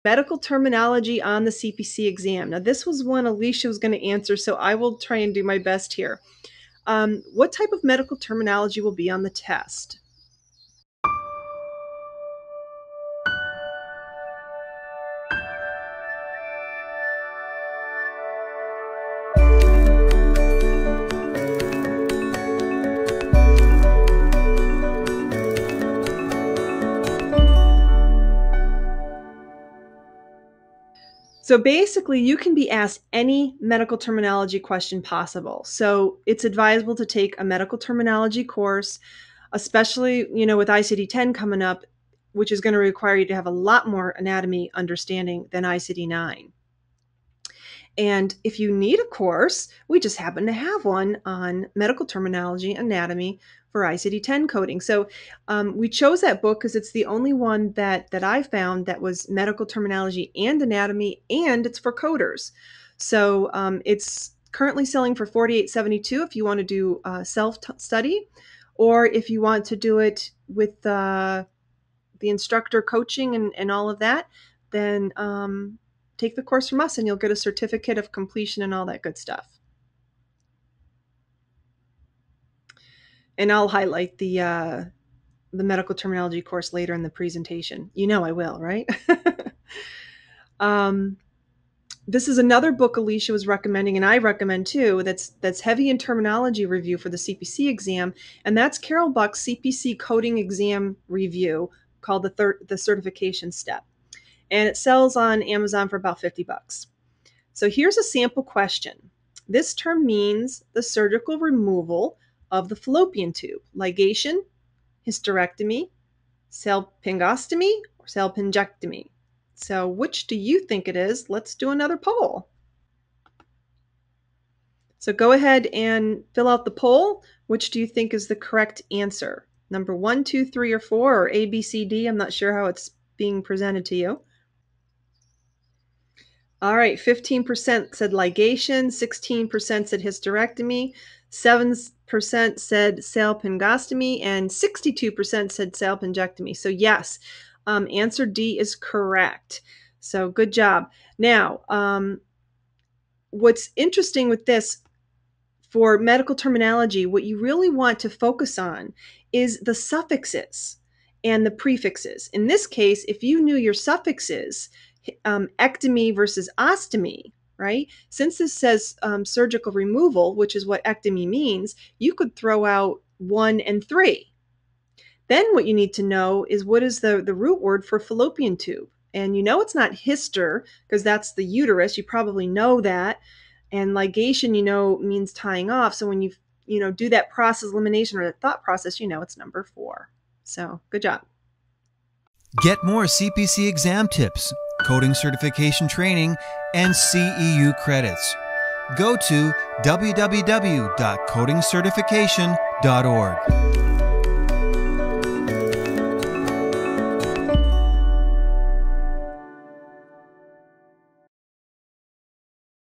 Medical terminology on the CPC exam. Now, this was one Alicia was going to answer, so I will try and do my best here. What type of medical terminology will be on the test? So basically, you can be asked any medical terminology question possible. So it's advisable to take a medical terminology course, especially, with ICD-10 coming up, which is going to require you to have a lot more anatomy understanding than ICD-9. And if you need a course, we just happen to have one on medical terminology anatomy for ICD-10 coding. So we chose that book because it's the only one that I found that was medical terminology and anatomy, and it's for coders. So it's currently selling for $48.72 if you want to do self-study, or if you want to do it with the instructor coaching and all of that, then take the course from us and you'll get a certificate of completion and all that good stuff. And I'll highlight the medical terminology course later in the presentation. You know I will, right? This is another book Alicia was recommending, and I recommend too, that's heavy in terminology review for the CPC exam, and that's Carol Buck's CPC coding exam review called the certification step. And it sells on Amazon for about $50. So here's a sample question. This term means the surgical removal of the fallopian tube. Ligation, hysterectomy, salpingostomy, or salpingectomy. So which do you think it is? Let's do another poll. So go ahead and fill out the poll. Which do you think is the correct answer? Number 1, 2, 3, or 4, or A, B, C, D? I'm not sure how it's being presented to you. All right, 15% said ligation, 16% said hysterectomy, 7% said salpingostomy, and 62% said salpingectomy. So yes, answer D is correct. So good job. Now, what's interesting with this, for medical terminology, what you really want to focus on is the suffixes and the prefixes. In this case, if you knew your suffixes, ectomy versus ostomy, right? Since this says surgical removal, which is what ectomy means, you could throw out 1 and 3. Then what you need to know is what is the root word for fallopian tube. And it's not hyster because that's the uterus. You probably know that. And ligation, means tying off. So when you do that process elimination or the thought process, it's number 4. So good job. Get more CPC exam tips, coding certification training, and CEU credits. Go to www.codingcertification.org.